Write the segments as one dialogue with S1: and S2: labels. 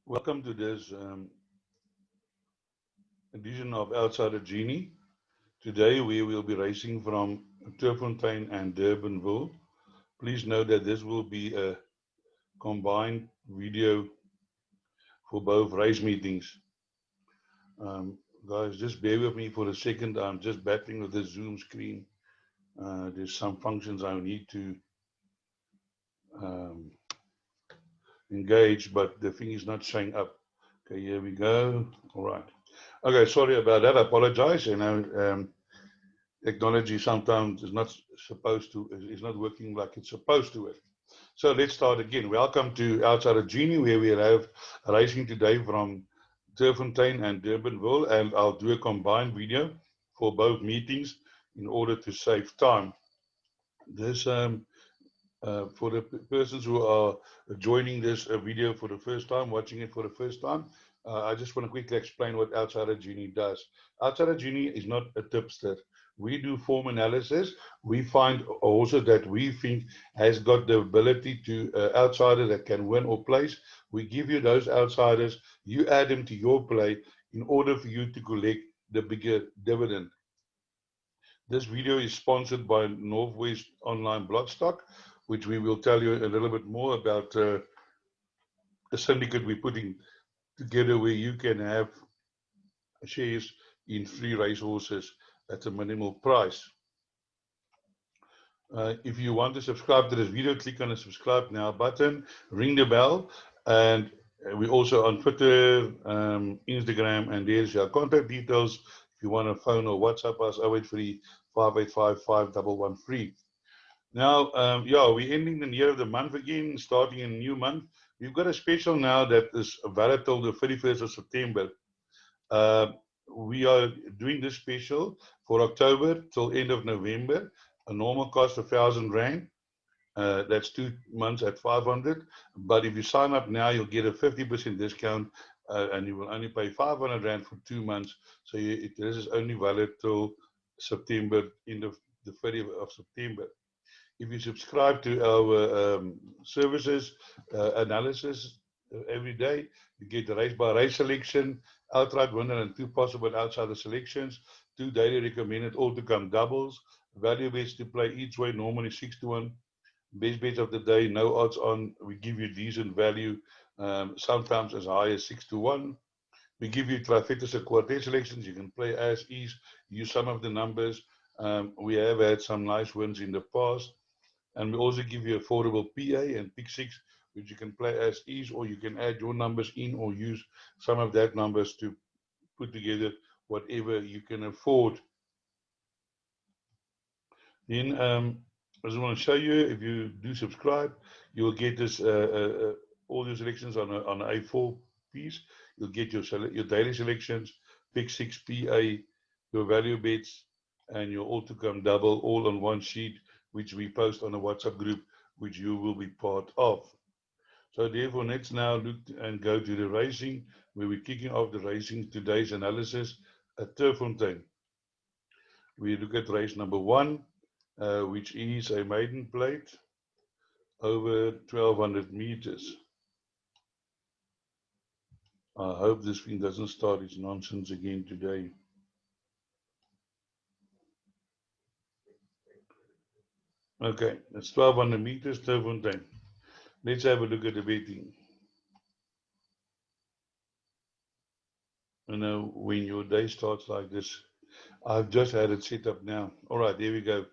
S1: Welcome to this edition of Outside of Genie. Today we will be racing from Turff and Durbvl. Please note that this will be a combined video for both race meetings. Guys, just bear with me for a second. I'm just battling with the Zoom screen. There's some functions I need to engage, but the thing is not showing up. Okay, here we go. All right. Okay, sorry about that. I apologize. Technology sometimes is not working like it's supposed to work. So let's start again. Welcome to Outside of Genie, where we have racing today from Turff and Durbvl, and I'll do a combined video for both meetings in order to save time. This for the persons who are joining this video for the first time, watching it for the first time, I just want to quickly explain what Outside of Genie does. Outside of Genie is not a tipster. We do form analysis. We find also that we think has got the ability to outsider that can win or place. We give you those outsiders. You add them to your play in order for you to collect the bigger dividend. This video is sponsored by Northwest Online Blockstock, which we will tell you a little bit more about the syndicate we're putting together where you can have shares in 3 racehorses at a minimal price. If you want to subscribe to this video, click on the subscribe now button, ring the bell, and we're also on Twitter, Instagram, and there's our contact details. If you want to phone or WhatsApp us, 083 585 5113. Now, we're ending the year of the month again, starting a new month. We've got a special now that is valid till the 31st of September. We are doing this special for October till end of November. A normal cost of R1,000. That's 2 months at 500. But if you sign up now, you'll get a 50% discount, and you will only pay R500 for 2 months. So this is only valid till September, end of the 30th of September. If you subscribe to our services analysis every day, you get the race by race selection, outright winner, and 2 possible outsider selections, 2 daily recommended all-to-come doubles, value bets to play each way, normally 6-1. Best bets of the day, no odds on. We give you decent value, sometimes as high as 6-1. We give you trifectas and quartet selections. You can play as is, use some of the numbers. We have had some nice wins in the past. And we also give you affordable PA and pick 6, which you can play as is, or you can add your numbers in or use some of that numbers to put together whatever you can afford. Then I just want to show you, if you do subscribe, you'll get this all your selections on an A4 piece. You'll get your daily selections, pick 6, PA, your value bets, and your all-to-come double, all on one sheet, which we post on a WhatsApp group, which you will be part of. So therefore, let's now look and go to the racing, where we're kicking off the racing, today's analysis at Turff. We look at race number 1, which is a maiden plate over 1,200 meters. I hope this thing doesn't start its nonsense again today. Okay, it's 1,200 meters, Turff. Let's have a look at the betting. You know, when your day starts like this, I've just had it set up now. All right, there we go.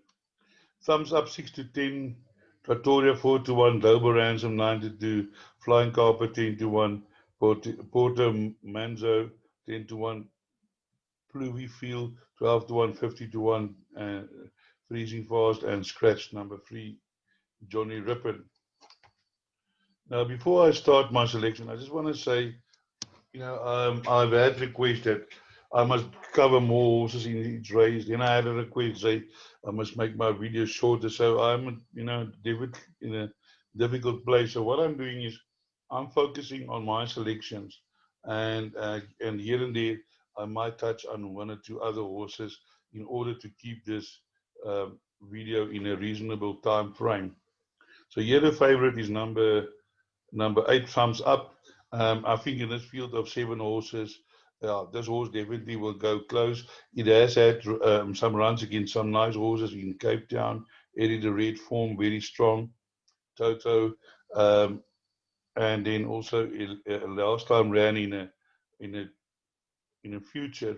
S1: Thumbs up 6-10, Trattoria 4-1, Global Ransom 9-2, Flying Carpet 10-1, Porto Manzo 10-1, Pluvy Field 12-1, 50-1, and Freezing Fast, and Scratch number 3, Johnny Rippon. Now, before I start my selection, I just want to say, you know, I've had requests that I must cover more horses in each race. Then I had a request say I must make my videos shorter. So I'm, you know, in a difficult place. So what I'm doing is I'm focusing on my selections, and here and there I might touch on 1 or 2 other horses in order to keep this video in a reasonable time frame. So here the favorite is number 8, Thumbs Up. I think in this field of 7 horses, this horse definitely will go close. It has had some runs against some nice horses in Cape Town. Eddie the Red form, very strong. Toto. Um, and then also last time ran in a in a future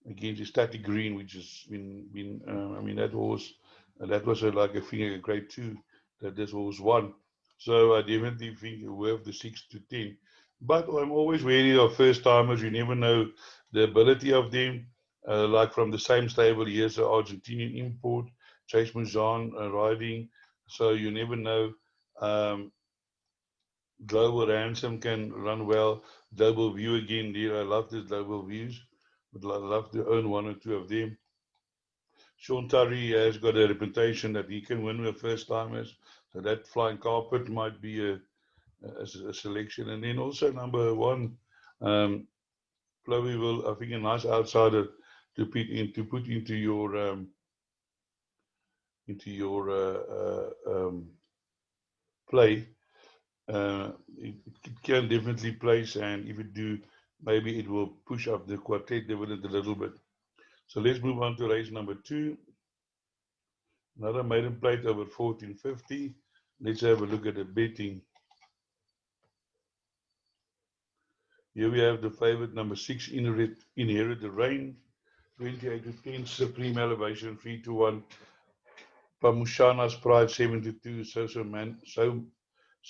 S1: against Static Green, which has been I mean that was like a thing a grade 2 that this horse won. So I definitely think worth the 6 to 10. But I'm always wary of first timers. You never know the ability of them. Like from the same stable, here's an Argentinian import, Chase Muzan riding. So you never know. Um, Global Ransom can run well. Global View again, dear. I love this Global Views. Would love to own one or two of them. Sean Turry has got a reputation that he can win with first timers. So that flying carpet might be a selection. And then also number one, Floweyville, I think a nice outsider to put into your play. It can definitely place, and if it do, maybe it will push up the quartet dividend a little bit. So let's move on to race number 2. Another maiden plate over 1450. Let's have a look at the betting. Here we have the favorite number 6, Inherit the Rain. 28 to 10, Supreme Elevation 3 to 1. Pamushana's Pride 7 to 2. So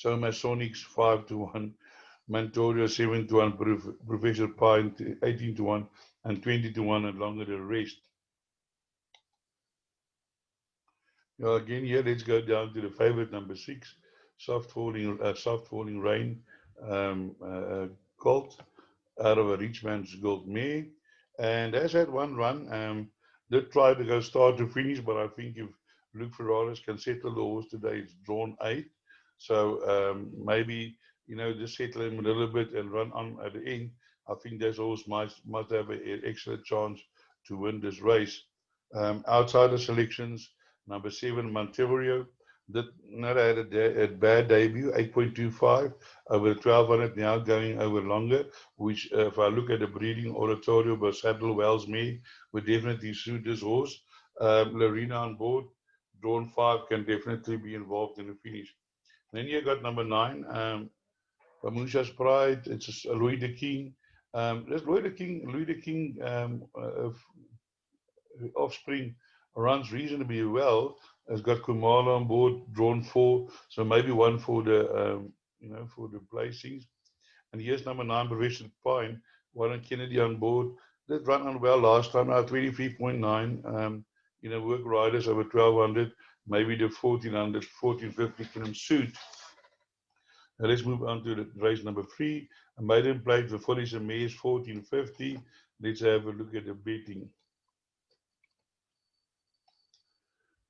S1: Masonics 5 to 1. Mantorio 7 to 1. Professor Pine 18 to 1. And 20 to 1 and longer the rest. Now again, here let's go down to the favorite number 6, soft falling rain, Colt, out of a rich man's gold mare, and has had one run. Did try to go start to finish, but I think if Luke Ferraris can settle the horse today, it's drawn 8. So maybe just settle him a little bit and run on at the end. I think this horse must have an excellent chance to win this race. Outside the selections. Number 7, Montevideo. Did not had a bad debut, 8.25 over 1200, now going over longer, which if I look at the breeding oratorio by Saddle Wells me, would definitely suit this horse. Lorena on board, drawn 5, can definitely be involved in the finish. Then you got number 9, Pamusha's Pride. It's Louis the King. Louis the King offspring runs reasonably well. Has got Kumala on board, drawn 4, so maybe one for the for the placings. And here's number 9, Professor Pine, Warren Kennedy on board. Did run on well last time out, 23.9. Work riders over 1200, maybe the 1400, 1450 can suit. Now let's move on to the race number 3. A maiden plate for Follies and Mares, 1450. Let's have a look at the betting.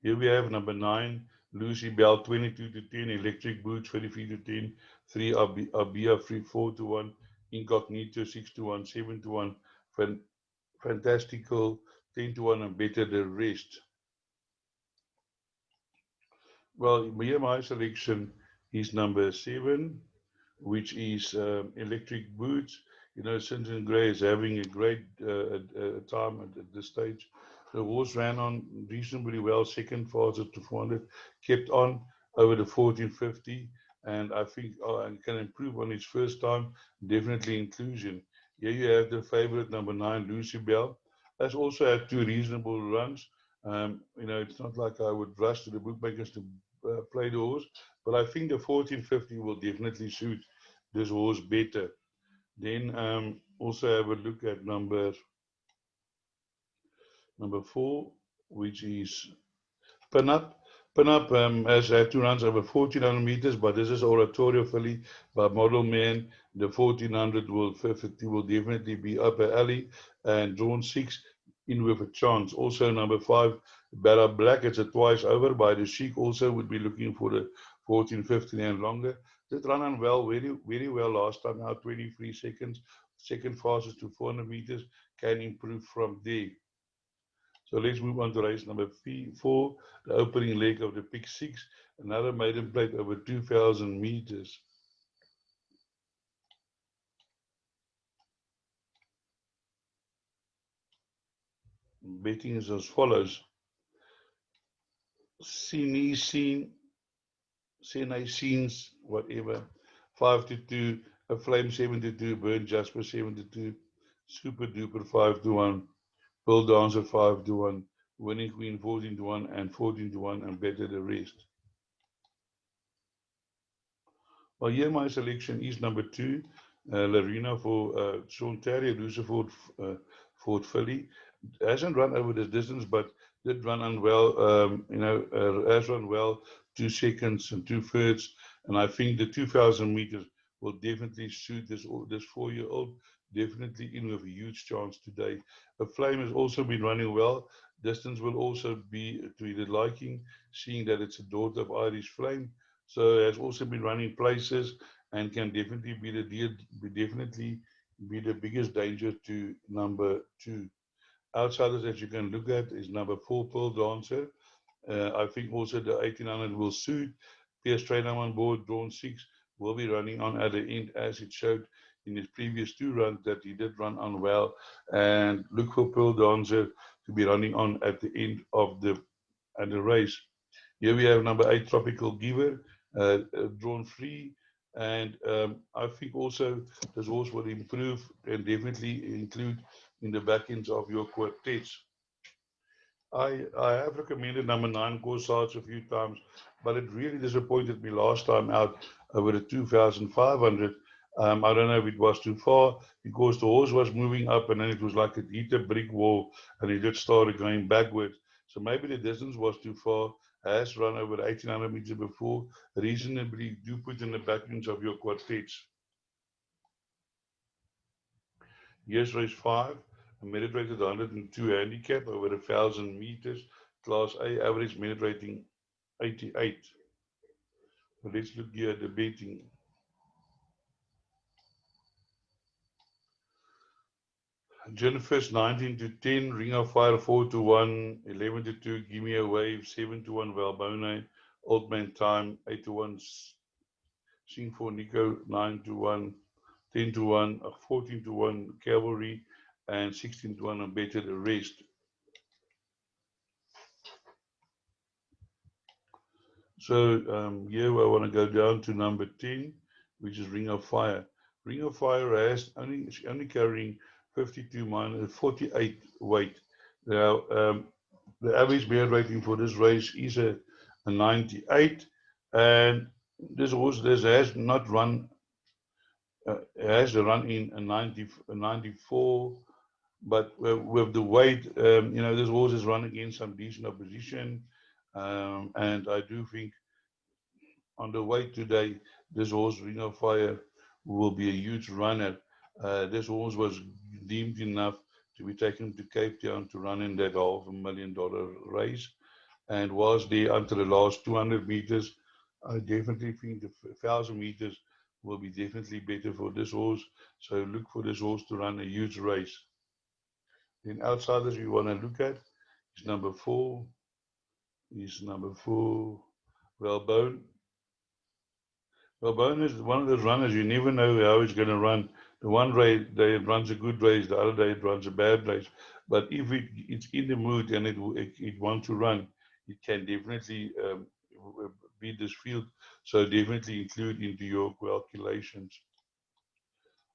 S1: Here we have number 9, Lucy Bell, 22 to 10, Electric Boots, 23 to 10, 3 Abia Free, 4 to 1, Incognito, 6 to 1, 7 to 1, Fantastical, 10 to 1, and Better the Rest. Well, my selection is number 7, which is Electric Boots. Sinton Gray is having a great time at this stage. The horse ran on reasonably well, second fastest to 400, kept on over the 1450, and I think can improve on his first time, definitely inclusion. Here you have the favorite number 9, Lucy Bell. Has also had 2 reasonable runs. It's not like I would rush to the bookmakers to play the horse, but I think the 1450 will definitely suit this horse better. Then also have a look at number 4, which is Pinup. Pinup has had 2 runs over 1400 meters, but this is Oratorio filly by Model Man. The 1400 will definitely be upper alley, and drawn 6 in with a chance. Also number 5, Bella Black. It's a twice over by the Sheik. Also would be looking for the 1450 and longer. Did run on well, very, very well last time out, 23 seconds. Second fastest to 400 meters, can improve from there. So let's move on to race number 4, the opening leg of the Pick 6, another maiden plate over 2,000 meters. Betting is as follows. Scene, scenes, whatever. 5-2. A Flame 7-2. Burn Jasper 7-2. Super Duper 5-1. Pearl Dancer 5-1. Winning Queen 14-1 and 14-1 and better the rest. Well, here my selection is number 2, Larina for Sean Terry, Lucy Fort Philly. Hasn't run over the distance, but did run unwell. Has run well, 2 seconds and 2 thirds, and I think the 2,000 meters will definitely suit this 4-year-old. Definitely in with a huge chance today. A Flame has also been running well. Distance will also be to the liking, seeing that it's a daughter of Irish Flame. So has also been running places and can definitely be the biggest danger to number 2. Outsiders that you can look at is number 4, Pearl Dancer. I think also the 1800 will suit. Pierce Trainer on board, drawn 6, will be running on at the end as it showed in his previous 2 runs that he did run on well. And look for Pearl Dancer to be running on at the end of the race. Here we have number 8, Tropical Giver, drawn 3. And I think also this horse will improve and definitely include in the back ends of your quartets. I have recommended number 9, Corsage, a few times, but it really disappointed me last time out over the 2,500. I don't know if it was too far because the horse was moving up and then it was like it hit a brick wall and it just started going backwards. So maybe the distance was too far. Has run over 1,800 meters before. Reasonably do put in the back ends of your quartets. Here's race 5, a merit rated 102 handicap over 1,000 meters. Class A, average merit rating 88. So let's look here at the betting. Jennifer's 19-10, Ring of Fire 4-1, 11-2, Give Me a Wave 7-1, Valbona, Old Man Time 8-1, Sing for Nico 9-1, 10-1, 14-1, Cavalry, and 16-1 and better the rest. So here I want to go down to number 10, which is Ring of Fire. Ring of Fire has only carrying 52 minus 48 weight. Now the average merit rating for this race is a 98, and this horse has not run has run in a 94, but with the weight, this horse is running against some decent opposition, and I do think on the way today, this horse, Ring of Fire, will be a huge runner. This horse was deemed enough to be taken to Cape Town to run in that $500,000 race and was there until the last 200 meters. I definitely think the 1,000 meters will be definitely better for this horse. So look for this horse to run a huge race. Then outsiders we want to look at is number 4. Wellbone. Wellbone is one of those runners you never know how he's going to run. The one day it runs a good race, the other day it runs a bad race. But if it's in the mood and it wants to run, it can definitely beat this field. So definitely include into your calculations.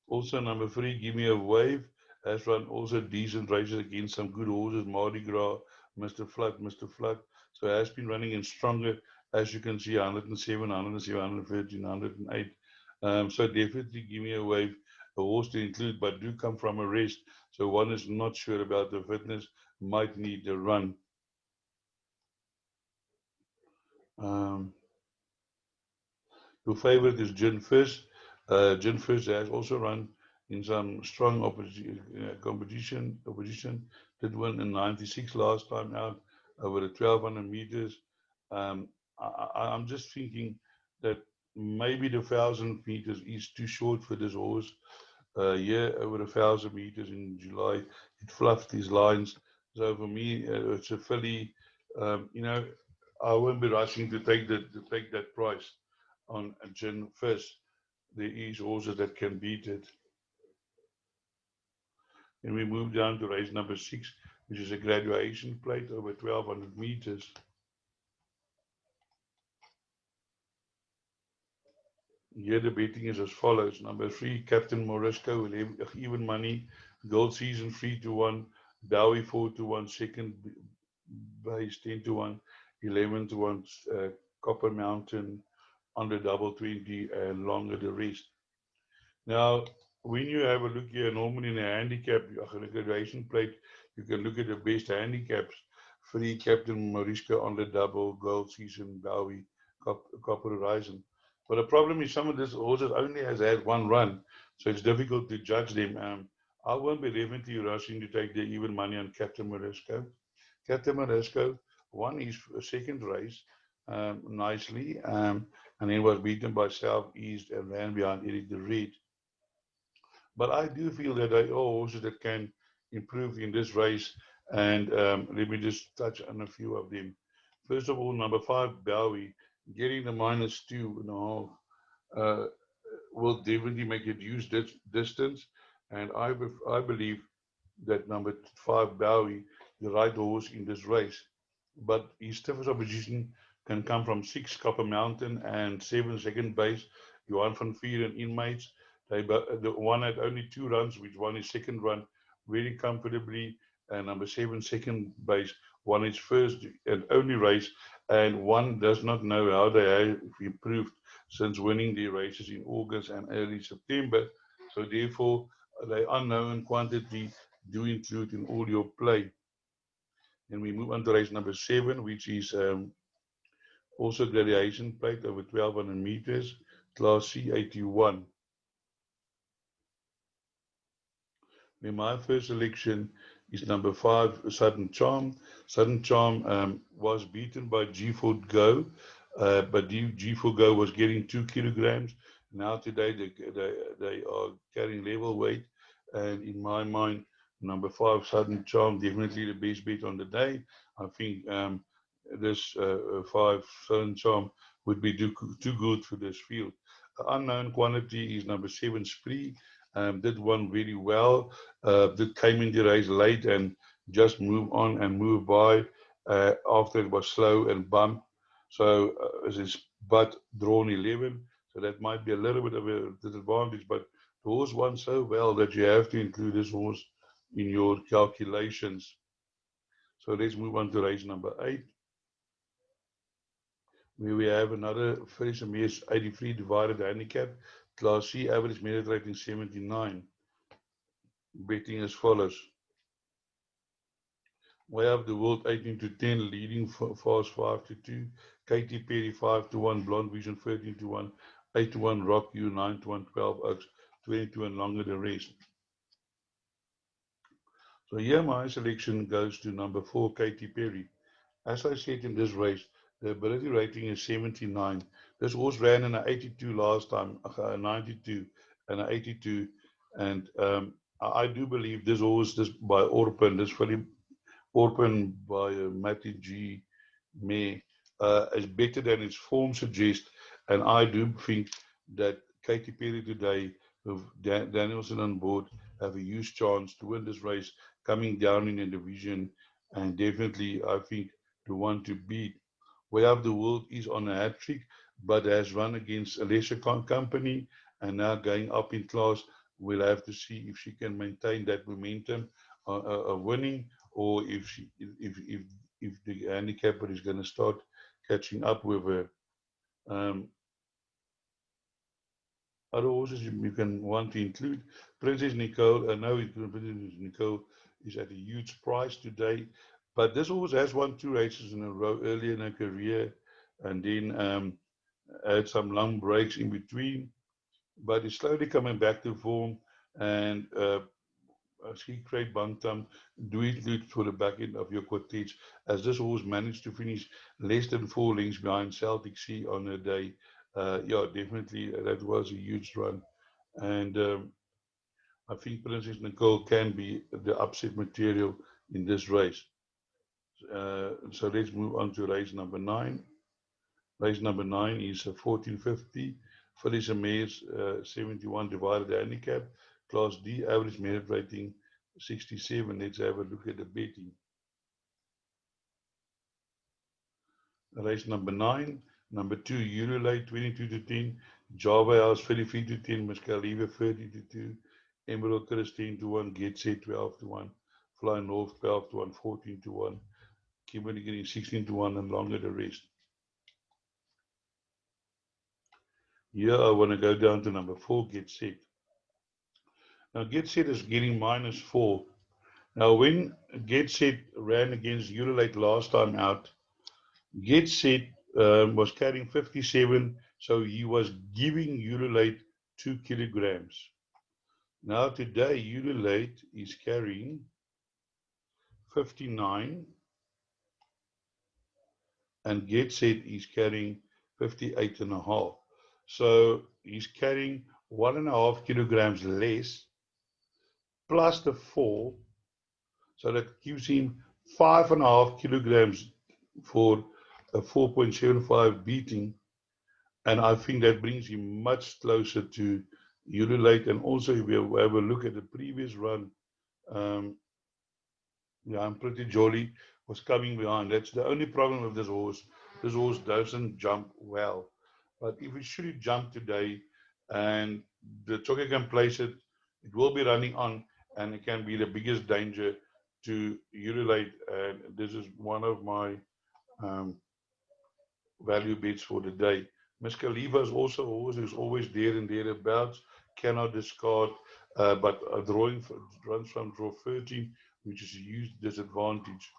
S1: Also number 3, Give Me a Wave, has run also decent races against some good horses, Mardi Gras, Mr. Flood. So has been running in stronger, as you can see, 107, 107, 113, 108. So definitely Give Me a Wave, a horse to include, but do come from a rest. So one is not sure about the fitness, might need a run. Your favorite is Gin Fish. Gin Fish has also run in some strong opposition. Did win in 96 last time out over the 1,200 meters. I'm just thinking that maybe the 1,000 meters is too short for this horse. Over 1,000 meters in July, it fluffed his lines. So for me, it's a filly. I won't be rushing to take that price on a Gin Fish. There is horses that can beat it. Then we move down to race number 6, which is a graduation plate over 1,200 meters. Here the betting is as follows. Number 3, Captain Morisco, even money. Gold Season 3-1. Bowie 4-1. Second base 10-1. 11-1. Copper Mountain on the double 20 and longer the rest. Now, when you have a look here, normally in a handicap, a graduation plate, you can look at the best handicaps. 3, Captain Morisco on the double, Gold Season, Bowie, Copper Horizon. But the problem is some of these horses only has had one run, so it's difficult to judge them. I won't be definitely rushing to take the even money on Captain Morisco. Captain Morisco won his second race nicely, and then was beaten by Southeast and ran behind Eric the Red. But I do feel that there are horses that can improve in this race, and let me just touch on a few of them. First of all, number 5, Bowie, getting the -2.5 will definitely make it huge distance, and I believe that number 5, Bowie, the right horse in this race. But his toughest opposition can come from 6, Copper Mountain, and 7, second base, Johan van Vier and Inmates. The one had only 2 runs, which won his second run very comfortably, and number 7, second base, won his first and only race, and one does not know how they have improved since winning the races in August and early September. So therefore, the unknown quantity do include in all your play. Then we move on to race number 7, which is also graduation plate over 1,200 meters, class C81. Then my first selection is number 5, Sudden Charm. Sudden Charm was beaten by G4 Go, but G4 Go was getting 2 kilograms. Now today they are carrying level weight, and in my mind, number 5, Sudden Charm, definitely the best bet on the day. I think this 5, Sudden Charm, would be too good for this field. The unknown quantity is number 7, Spree. Did one very well. That came in the race late and just move on and move by after it was slow and bumped. So it's but drawn 11. So that might be a little bit of a disadvantage, but the horse won so well that you have to include this horse in your calculations. So let's move on to race number 8, where we have another Fisher Mears 83 divided handicap, Class C, average merit rating 79. Betting as follows. Way of the World 18-10, leading Fast 5-2, Katy Perry 5-1, Blonde Vision 13-1, 8-1, Rock U 9-1, 12 Oaks 20-1, longer the rest. So here my selection goes to number 4, Katy Perry. As I said in this race, the ability rating is 79. This horse ran in an 82 last time, a 92 and an 82, and I do believe this horse, this by Orpen, this filly Orpen by Matty G. May is better than its form suggests, and I do think that Katy Perry today, with Danielson on board, have a huge chance to win this race, coming down in the division, and definitely I think the one to beat. Way of the World is on a hat trick, but has run against a lesser company, and now going up in class. We'll have to see if she can maintain that momentum of winning, or if the handicapper is going to start catching up with her. Other horses you can want to include Princess Nicole. I know Princess Nicole is at a huge price today, but this horse has won 2 races in a row earlier in her career, and then had some long breaks in between, but it's slowly coming back to form, and Ski Craig Bantam, do it for the back end of your quartet, as this horse managed to finish less than 4 lengths behind Celtic Sea on her day. Yeah, definitely that was a huge run. And I think Princess Nicole can be the upset material in this race. So let's move on to race number 9. Race number 9 is 1450. Felicia Mays 71 divided handicap. Class D, average merit rating 67. Let's have a look at the betting. Race number 9. Number 2, Ululate 22 to 10. Java House 33 to 10. Muscaliva 30 to 2. Emerald Chris 10 to 1. Get Set 12 to 1. Fly North 12 to 1. 14 to 1. Kimberly getting 16 to 1 and longer the rest. Here I want to go down to number 4, Get Set. Now Get Set is getting -4. Now when Get Set ran against Ululate last time out, Get Set was carrying 57, so he was giving Ululate 2 kilograms. Now today Ululate is carrying 59 and Get Set is carrying 58.5. So he's carrying 1.5 kilograms less plus the 4, so that gives him 5.5 kilograms for a 4.75 beating, and I think that brings him much closer to Ululate. And also, if we have a look at the previous run, yeah, I'm pretty jolly was coming behind. That's the only problem with this horse. This horse doesn't jump well, but if it should jump today, and the jockey can place it, it will be running on, and it can be the biggest danger to Ululate. And this is one of my value bets for the day. Miss Khalifa is also a horse who's always there and thereabouts, cannot discard, but drawing runs from draw 13, which is a huge disadvantage.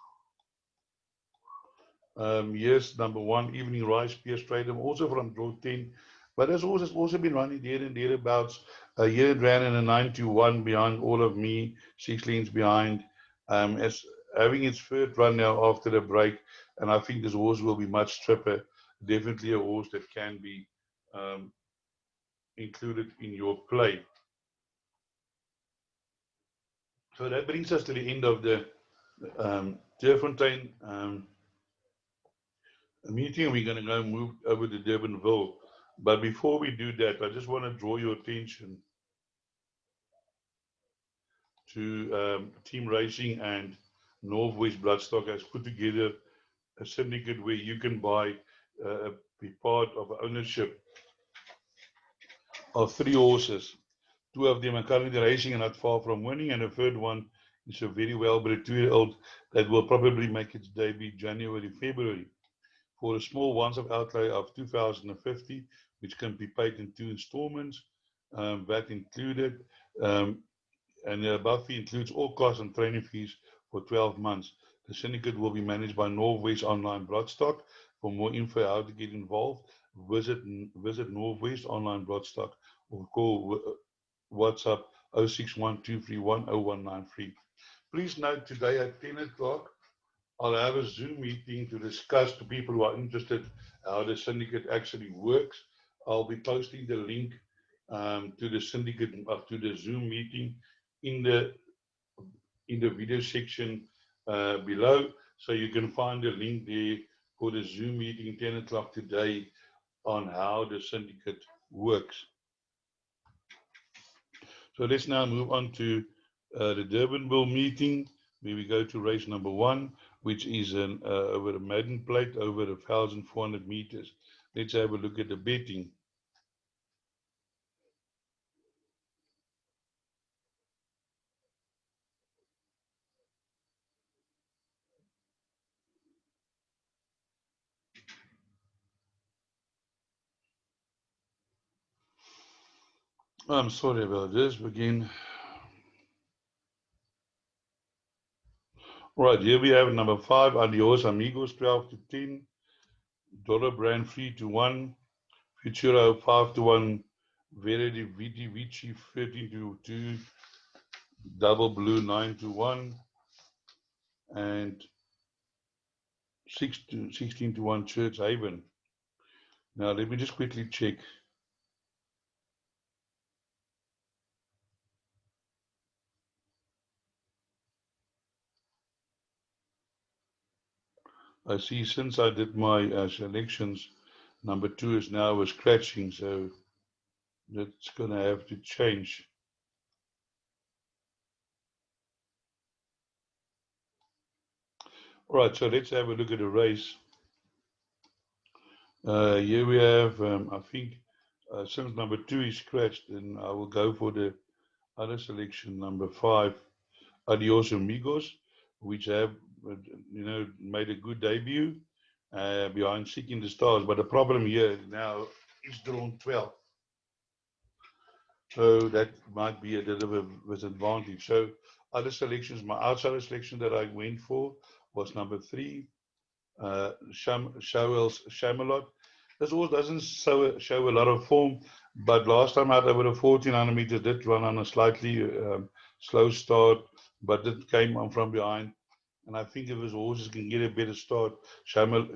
S1: Yes, number 1, Evening Rise, Pierce Trading, also from draw 10. But this horse has also been running there and thereabouts. Here it ran in a 9-1 behind all of me, 6 lanes behind. As having its third run now after the break, and I think this horse will be much stripper. Definitely a horse that can be included in your play. So that brings us to the end of the Deerfontein meeting. We're going to go move over to Durbvl. But before we do that, I just want to draw your attention to Team Racing and Northwest Bloodstock has put together a syndicate where you can buy, be part of ownership of 3 horses. 2 of them are currently racing and not far from winning, and the third one is a very well-bred 2-year-old that will probably make its debut January, February. For a small once-off outlay of 2,050, which can be paid in 2 installments, that included, and the above fee includes all costs and training fees for 12 months. The syndicate will be managed by Northwest Online Bloodstock. For more info how to get involved, visit Northwest Online Bloodstock or call WhatsApp 0612310193. Please note today at 10 o'clock, I'll have a Zoom meeting to discuss to people who are interested how the syndicate actually works. I'll be posting the link to the syndicate, to the Zoom meeting in the video section below. So you can find the link there for the Zoom meeting 10 o'clock today on how the syndicate works. So let's now move on to the Durbvl meeting, where we go to race number 1, which is over a maiden plate over 1,400 meters. Let's have a look at the betting. I'm sorry about this. Begin. Right, here we have number 5, Adios Amigos, 12 to 10. Dollar Brand 3 to 1. Futuro 5 to 1. Verity Viti Vici 13 to 2. Double Blue 9 to 1. And 16 to 1 Church Haven. Now let me just quickly check. I see since I did my selections, number 2 is now scratching, so that's going to have to change. All right, so let's have a look at the race. Here we have, I think, since number 2 is scratched, then I will go for the other selection, number 5, Adios Amigos, which have, made a good debut behind Seeking the Stars. But the problem here now is drawn 12. So that might be a little bit of a disadvantage. So other selections, my outsider selection that I went for was number 3, Showell's Shamalot. This horse doesn't show a lot of form, but last time out over the 1400 meters did run on a slightly slow start, but it came on from behind. And I think if his horses can get a better start, Showell's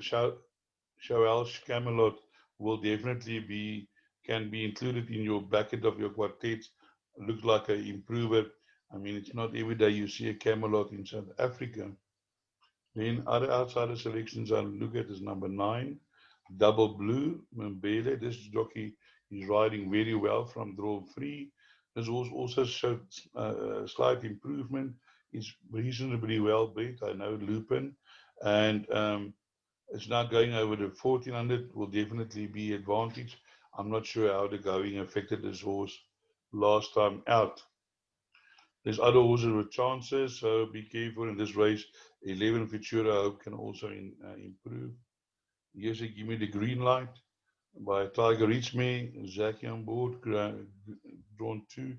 S1: Camelot will definitely can be included in your bracket of your quartets. Looks like an improver. I mean, it's not every day you see a Camelot in South Africa. Then other outsider selections I look at is number 9, Double Blue, Mbele. This jockey is riding very well from draw 3. This horse also showed slight improvement. It's reasonably well bred. I know Lupin. And it's not going over the 1400 will definitely be advantage. I'm not sure how the going affected this horse last time out. There's other horses with chances, so be careful in this race. 11 Futura I hope can also improve. Here's a Give Me the Green Light by Tiger Reach Me. Zaki on board, drawn 2,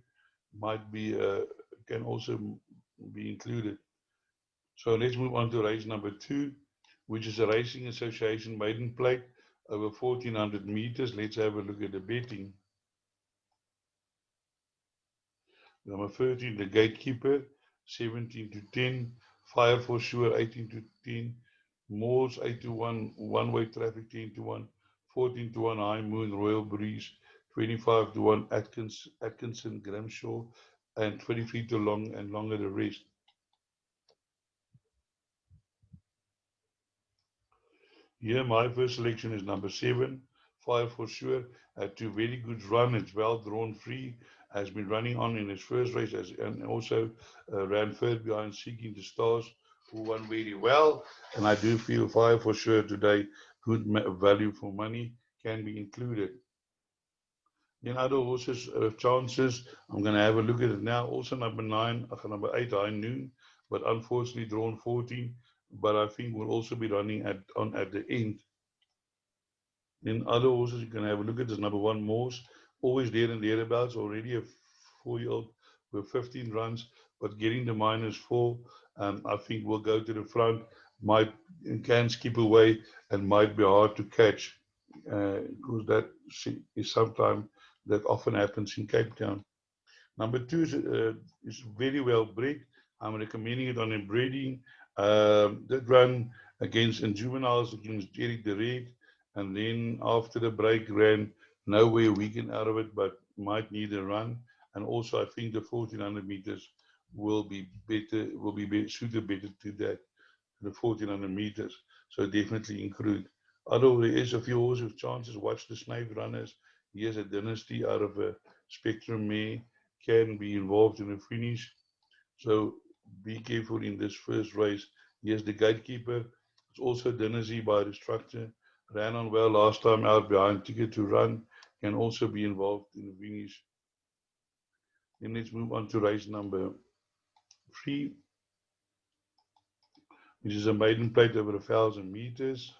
S1: might be can also be included. So let's move on to race number 2, which is a Racing Association maiden plate over 1400 meters. Let's have a look at the betting. Number 13, the Gatekeeper, 17 to 10. Fire for Sure, 18 to 10. Moors, 8 to 1. One Way Traffic, 10 to 1. 14 to 1. High Moon, Royal Breeze, 25 to 1. Atkinson, Grimshaw, and 23 to long and longer the rest. Here, my first selection is number 7, Fire for Sure. Had 2 very good run. It's well drawn free. Has been running on in his first race and also ran third behind Seeking the Stars, who won very well. And I do feel Fire for Sure today, good value for money, can be included. Then other horses chances, I'm going to have a look at it now. Also number 9, number 8, High Noon, but unfortunately drawn 14. But I think will also be running at the end. Then other horses you can have a look at is number 1, Morse, always there and thereabouts, already a 4-year-old with 15 runs, but getting the -4, I think will go to the front, can skip away and might be hard to catch, because that is sometimes that often happens in Cape Town. Number 2 is very well bred. I'm recommending it on a breeding. That run against in juveniles against Eric the Red, and then after the break ran nowhere weekend out of it, but might need a run. And also, I think the 1400 meters will be better, suited better to that, the 1400 meters. So definitely include. Although there is a few horses with chances, watch the Snake Runners. Here's a dynasty out of a Spectrum mare, can be involved in the finish. So be careful in this first race. Here's the Gatekeeper. It's also dynasty by the structure. Ran on well last time out behind Ticket to Run. Can also be involved in the finish. Then let's move on to race number 3, which is a maiden plate over 1,000 meters.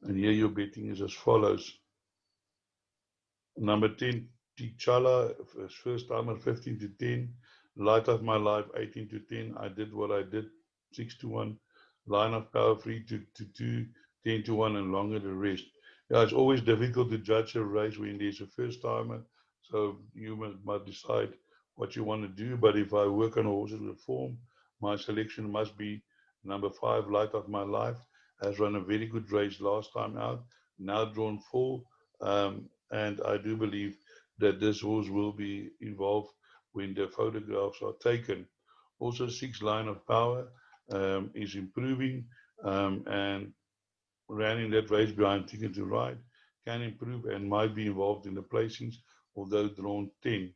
S1: And here your betting is as follows. Number 10, T'Challa, first timer 15 to 10. Light of My Life 18 to 10. I did what I did, 6 to 1. Line of Power 3 to 2, 10 to 1, and longer the rest. Yeah, it's always difficult to judge a race when there's a first timer. So you must decide what you want to do. But if I work on horses with form, my selection must be number 5, Light of My Life. Has run a very good race last time out. Now drawn 4. And I do believe that this horse will be involved when the photographs are taken. Also, 6, Line of Power is improving and ran in that race behind Ticket to Ride. Can improve and might be involved in the placings, although drawn 10.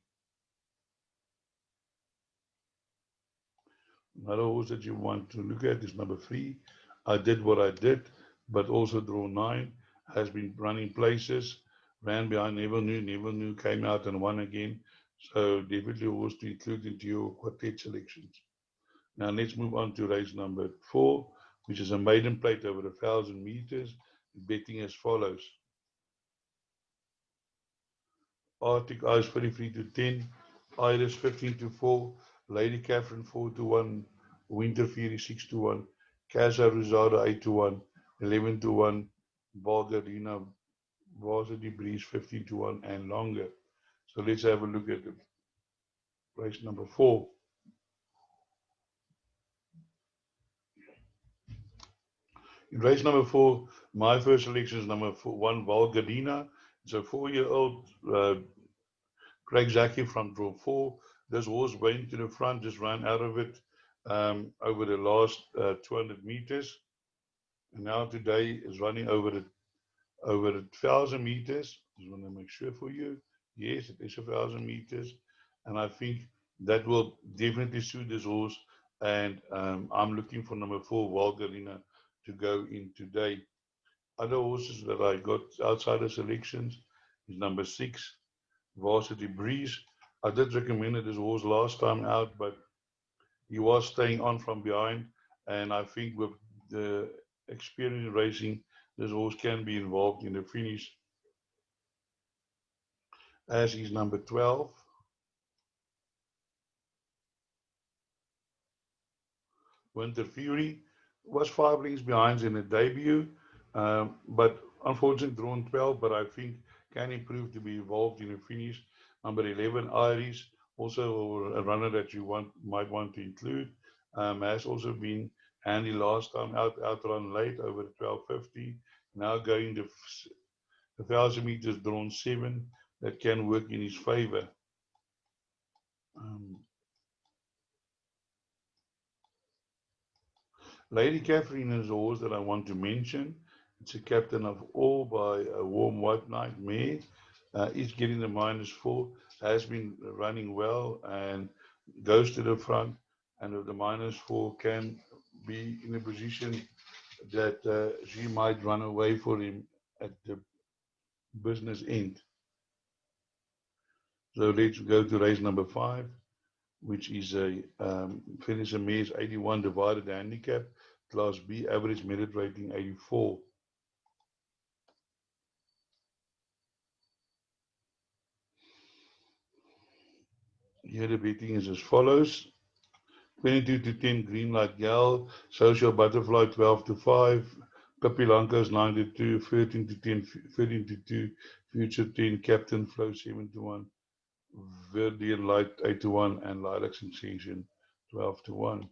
S1: Another horse that you want to look at is number 3. I Did What I Did, but also draw 9. Has been running places, ran behind Never Knew, came out and won again. So definitely a horse to include into your quartet selections. Now let's move on to race number 4, which is a maiden plate over 1,000 meters, betting as follows. Arctic Eyes 33 to 10, Iris 15 to 4, Lady Catherine 4 to 1, Winter Fury 6 to 1, Casa Rosada 8 to 1, 11 to 1, Bulgarina Varsity Breeze 15 to 1, and longer. So let's have a look at race number 4. In race number 4, my first selection is number 1, Valgadina. It's a 4-year-old Craig Zaki from draw 4. This horse went to the front, just ran out of it over the last 200 meters. And now today is running over 1,000 meters. Just want to make sure for you. Yes, it is 1,000 meters. And I think that will definitely suit this horse. And I'm looking for number 4, Valgarina, to go in today. Other horses that I got outside the selections is number 6, Varsity Breeze. I did recommend this horse last time out, but he was staying on from behind. And I think with the experience racing, this horse can be involved in the finish, as is number 12, Winter Fury. Was 5 lengths behind in the debut, but unfortunately drawn 12, but I think can improve to be involved in the finish. Number 11, Iris, also a runner that you might want to include, has also been handy last time outrun late over the 1250. Now going to 1,000 meters drawn 7, that can work in his favor. Lady Catherine is a horse that I want to mention. It's a captain of all by a Warm White Knight mare. Is getting the -4, has been running well and goes to the front. And with the -4 can be in a position that she might run away for him at the business end. So let's go to race number 5, which is a finisher mare's 81 divided handicap, Class B, average merit rating 84. Here the betting is as follows. 22 to 10, Green Light Gal, Social Butterfly 12 to 5, Pippi Lankos 9 to 2, 13 to 10, 13 to 2, Future 10, Captain Flow 7 to 1, Verdian Light 8 to 1, and Lilac Sensation 12 to 1.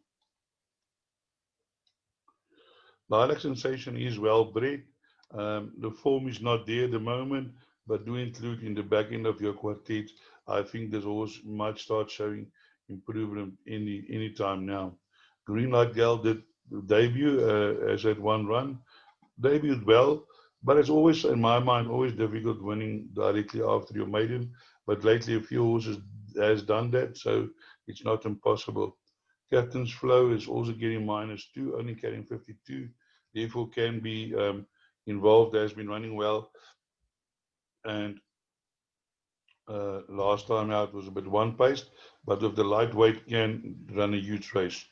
S1: Lilac Sensation is well bred. The form is not there at the moment, but do include in the back end of your quartet. I think this horse might start showing improvement any time now. Green Light Gal did debut as at one run, debuted well, but it's always, in my mind, always difficult winning directly after your maiden. But lately, a few horses has done that, so it's not impossible. Captain's Flow is also getting -2, only carrying 52, therefore can be involved, has been running well, and last time out was a bit one-paced, but with the lightweight can run a huge race.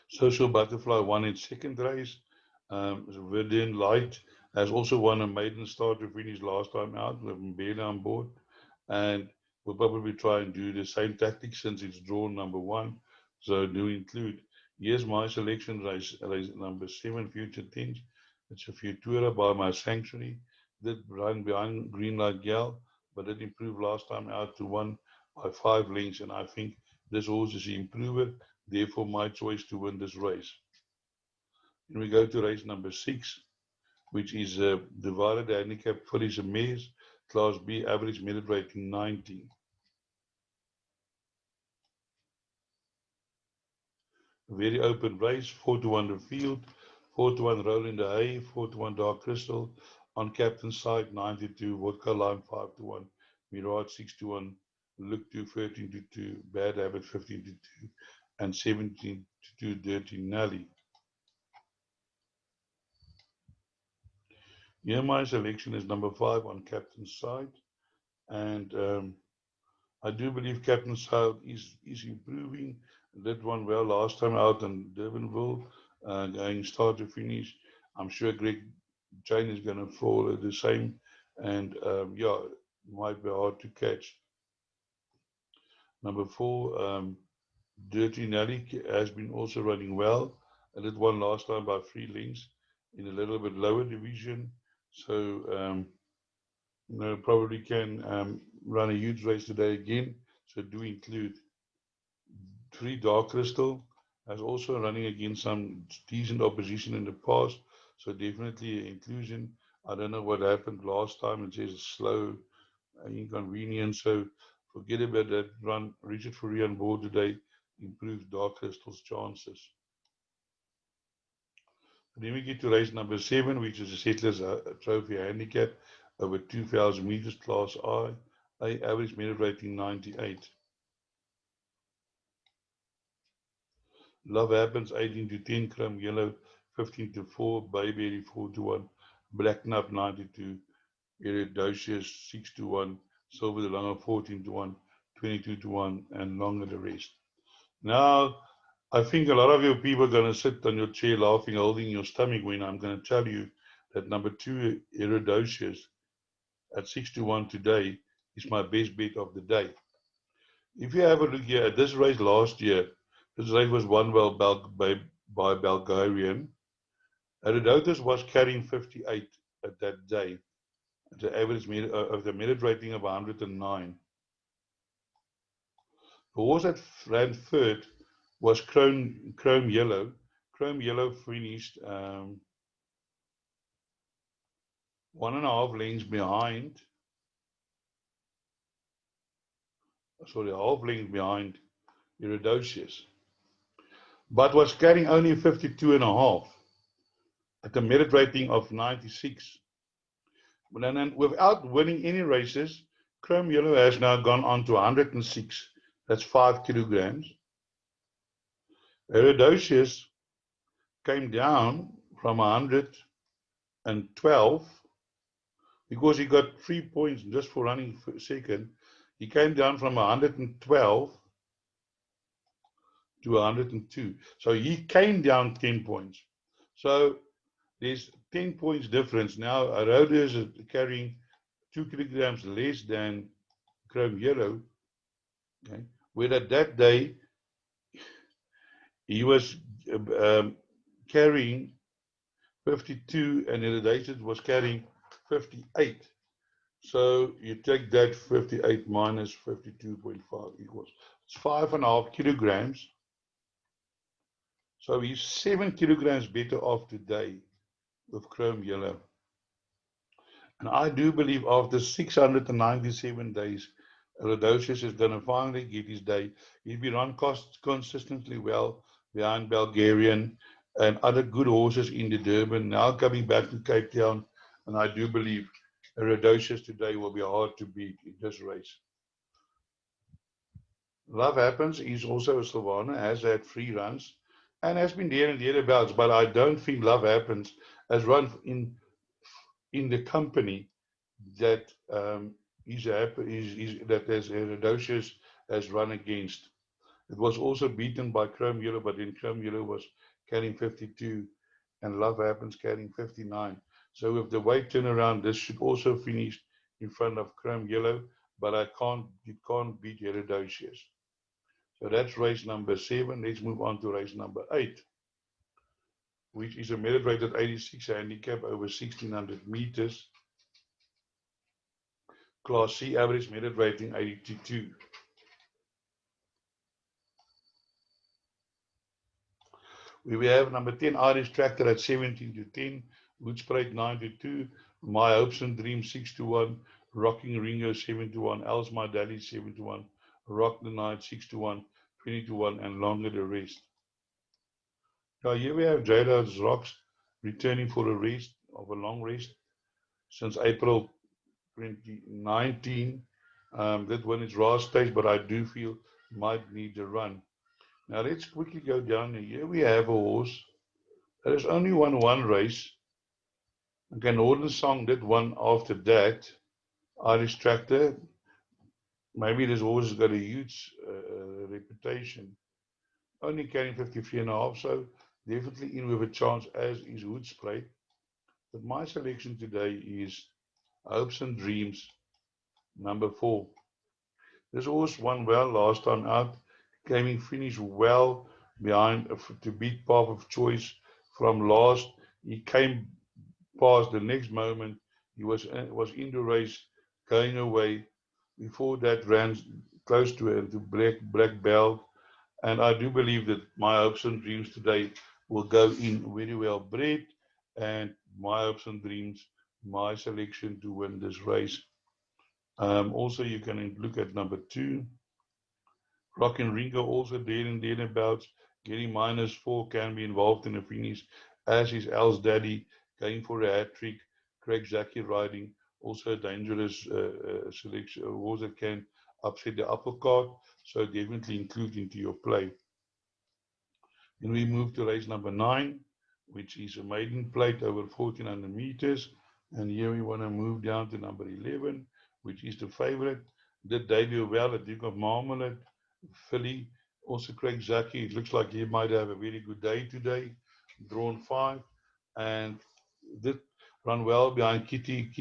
S1: Social Butterfly won its second race. Verdun Light has also won a maiden start to finish last time out with Mbele on board, and we'll probably try and do the same tactics since it's drawn number 1. So do include. Here's my selection race number 7, Future Tense. It's a Futura by my Sanctuary. Did run behind Green Light Gal, but it improved last time out to 1 by 5 lengths, and I think this horse is the improver, therefore my choice to win this race. And we go to race number 6, which is divided handicap fillies and mares, Class B, average merit rating 90. Very open race, 4 to 1 the field, 4 to 1 Roll in the Hay, 4 to 1 Dark Crystal. On captain's side, 92, Vodka Lime 5 to 1, Mirage 6 to 1, Look to 13 to 2, Bad Habit 15 to 2, and 17 to 2, Dirty Nelly. Here my selection is number 5 on captain's side, and I do believe Captain South is improving. Did one well last time out in Durbvl, going start to finish. I'm sure Greg Jane is going to follow the same, and yeah, might be hard to catch. Number 4, Dirty Nelly has been also running well. I did one last time by 3 lengths in a little bit lower division, so probably can run a huge race today again. So do include 3 Dark Crystal, as also running against some decent opposition in the past, so definitely inclusion. I don't know what happened last time. It says slow, inconvenience. So forget about that run. Richard Fourie on board today improves Dark Crystal's chances. Then we get to race number 7, which is a Settlers Trophy handicap over 2,000 meters, class I. Average merit rating 98. Love Happens 18 to 10, Chrome Yellow 15 to 4, Bayberry 4 to 1, Black Nut 92, Eridocious 6 to 1, Silver the Longer 14 to 1, 22 to 1, and Longer the rest. Now, I think a lot of you people are going to sit on your chair laughing, holding your stomach when I'm going to tell you that number 2, Eridocious, at 6 to 1 today, is my best bet of the day. If you have a look here at this race last year, this race was won well by Bulgarian. Herodotus was carrying 58 at that day, at the average of the merit rating of 109. The horse that ran third was Chrome Yellow. Chrome Yellow finished 1.5 lengths behind. Sorry, a half length behind Eurodocious, but was carrying only 52.5 at a merit rating of 96. And then without winning any races, Chrome Yellow has now gone on to 106. That's 5 kilograms. Eurodocious came down from 112 because he got 3 points just for running second. He came down from 112 to 102. So he came down 10 points. So there's 10 points difference. Now, Rhoda is carrying 2 kilograms less than Chrome Yellow. Okay? Where at that day, he was carrying 52 and Irradiated was carrying 58. So you take that 58 minus 52.5 equals, it's 5.5 kilograms. So he's 7 kilograms better off today with Chrome Yellow. And I do believe after 697 days, Rodosius is going to finally get his day. He's been run consistently well behind Bulgarian and other good horses in the Durban, now coming back to Cape Town. And I do believe Rodosius today will be hard to beat in this race. Love Happens is also a Sylvana, has had 3 runs and has been there and thereabouts, but I don't think Love Happens has run in the company that that as Herodosius has run against. It was also beaten by Chrome Yellow, but then Chrome Yellow was carrying 52 and Love Happens carrying 59. So with the weight turnaround, this should also finish in front of Chrome Yellow, but it can't beat Herodosius. So that's race number 7. Let's move on to race number 8, which is a merit rated 86 handicap over 1,600 meters. Class C, average merit rating 82. We have number 10, Irish Tractor at 17 to 10, Woodspread 9 to 2, My Hopes and Dreams 6 to 1, Rocking Ringo 7 to 1, Els My Daddy 7 to 1, Rock the Night 6 to 1, 20 to 1, and Longer the rest. Now here we have Jada's Rocks returning for a rest, of a long rest, since April 2019. That one is raw stage, but I do feel might need a run. Now let's quickly go down here. We have a horse. There is only one race. Okay, Northern Song did one after that. Irish Tractor. Maybe this horse has got a huge reputation. Only carrying 53.5, so definitely in with a chance, as is Hoodspray. But my selection today is Hopes and Dreams, number 4. This horse won well last time out, came in finish well behind to beat Path of Choice from last. He came past the next moment. He was in the race, going away. Before that, ran close to black belt. And I do believe that my hopes and dreams today will go in very well bred. And my hopes and dreams, my selection to win this race. Also, you can look at number 2. Rock and Ringo also there and thereabouts. Getting -4 can be involved in the finish, as is Al's Daddy going for a hat trick. Craig Zaki riding, also a dangerous selection, a horse that can upset the apple cart. So definitely include into your play. Then we move to race number 9, which is a maiden plate over 1400 meters. And here we want to move down to number 11, which is the favorite. Did debut well at Duke of Marmalade, filly. Also Craig Zaki. It looks like he might have a very good day today. Drawn 5. And did run well behind Kitty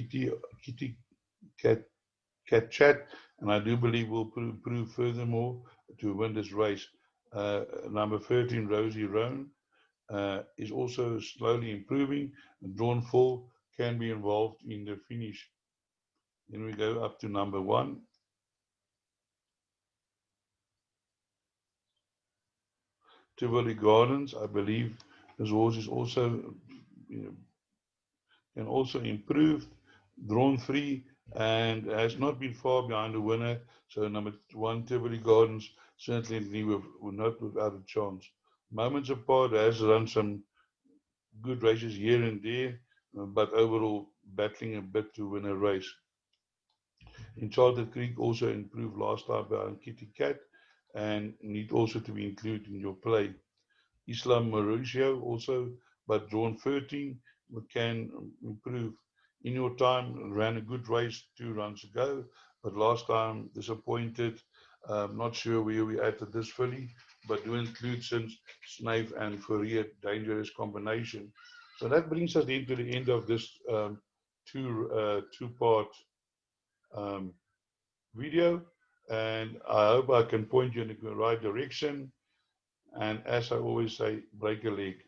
S1: Cat Chat. And I do believe will prove furthermore to win this race. Number 13, Rosie Roan, is also slowly improving. Drawn 4 can be involved in the finish. Then we go up to number 1. Tivoli Gardens, I believe this horse is also, can also improve. Drawn 3 and has not been far behind the winner. So number 1, Tivoli Gardens, certainly will not without a chance. Moments Apart has run some good races here and there, but overall battling a bit to win a race. Enchanted Creek also improved last time behind Kitty Cat and need also to be included in your play. Islam Mauricio also, but drawn 13, can improve. In your time, ran a good race 2 runs ago, but last time disappointed. Not sure where we at this filly, but do include since Snave and Fourier, dangerous combination. So that brings us into the end of this two-part um, video, and I hope I can point you in the right direction. And as I always say, break a leg.